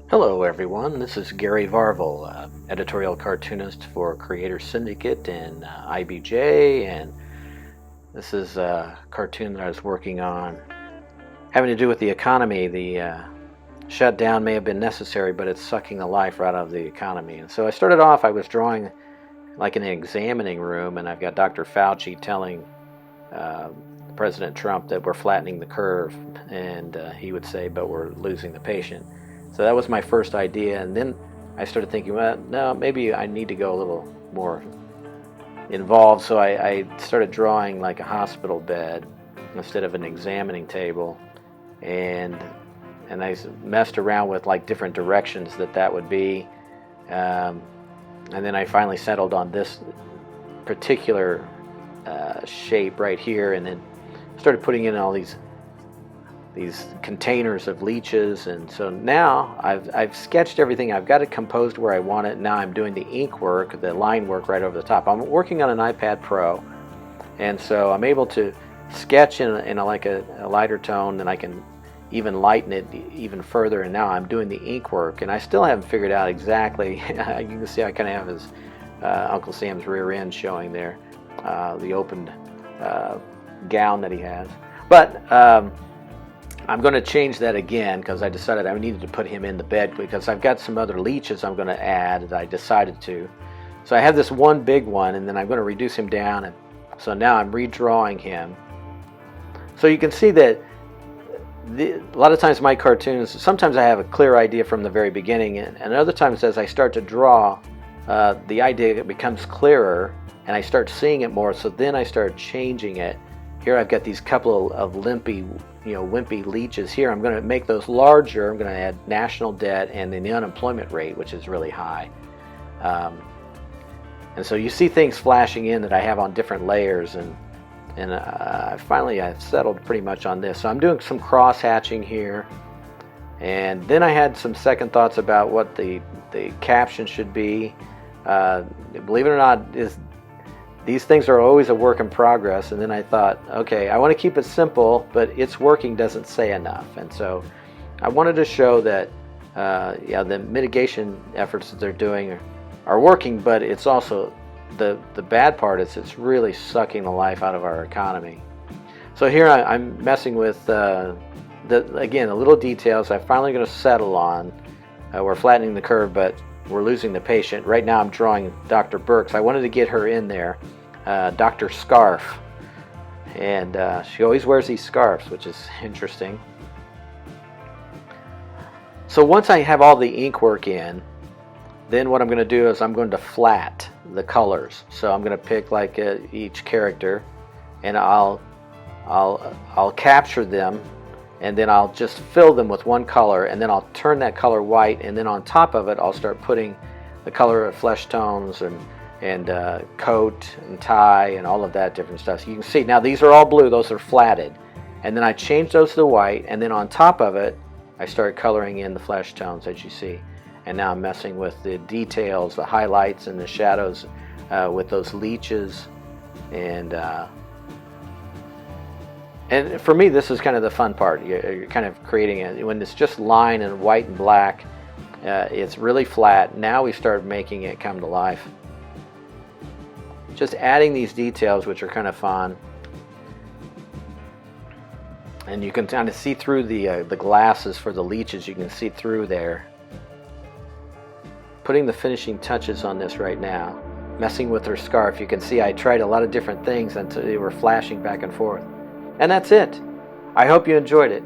Hello everyone, this is Gary Varvel, editorial cartoonist for Creator Syndicate and IBJ, and this is a cartoon that I was working on having to do with the economy. The shutdown may have been necessary, but it's sucking the life right out of the economy. And so I started off, I was drawing like in an examining room, and I've got Dr. Fauci telling President Trump that we're flattening the curve, and he would say, but we're losing the patient. So that was my first idea, and then I started thinking, well, no, maybe I need to go a little more involved. So I started drawing like a hospital bed instead of an examining table, and I messed around with like different directions that would be, and then I finally settled on this particular shape right here, and then started putting in all these containers of leeches. And so now I've sketched everything. I've got it composed where I want it. Now I'm doing the ink work, the line work right over the top. I'm working on an iPad Pro, and so I'm able to sketch in like a lighter tone, and I can even lighten it even further. And now I'm doing the ink work, and I still haven't figured out exactly. You can see I kind of have his Uncle Sam's rear end showing there, the opened gown that he has. But I'm going to change that again because I decided I needed to put him in the bed, because I've got some other leeches I'm going to add that I decided to. So I have this one big one, and then I'm going to reduce him down, and so now I'm redrawing him. So you can see that a lot of times my cartoons, sometimes I have a clear idea from the very beginning, and other times as I start to draw, the idea becomes clearer and I start seeing it more, so then I start changing it. Here I've got these couple of wimpy leeches here. I'm going to make those larger. I'm going to add national debt and then the unemployment rate, which is really high. And so you see things flashing in that I have on different layers, and finally I've settled pretty much on this. So I'm doing some cross hatching here, and then I had some second thoughts about what the caption should be. Believe it or not, these things are always a work in progress, and then I thought, okay, I want to keep it simple, but it's working doesn't say enough. And so I wanted to show that the mitigation efforts that they're doing are working, but it's also the bad part is it's really sucking the life out of our economy. So here I'm messing with again, the little details I'm finally going to settle on. We're flattening the curve, but we're losing the patient. Right now I'm drawing Dr. Burks. I wanted to get her in there. Dr. Scarf, and she always wears these scarves, which is interesting. So once I have all the ink work in, then what I'm going to do is I'm going to flat the colors. So I'm going to pick like each character, and I'll capture them, and then I'll just fill them with one color, and then I'll turn that color white, and then on top of it I'll start putting the color of flesh tones and coat and tie and all of that different stuff. So you can see now these are all blue, those are flatted, and then I change those to white, and then on top of it I start coloring in the flesh tones, as you see. And now I'm messing with the details, the highlights and the shadows with those leeches, and for me this is kind of the fun part. You're kind of creating it when it's just line and white and black. It's really flat. Now we start making it come to life. Just adding these details, which are kind of fun, and you can kind of see through the glasses for the leeches. You can see through there. Putting the finishing touches on this right now, messing with her scarf. You can see I tried a lot of different things until they were flashing back and forth, and that's it. I hope you enjoyed it.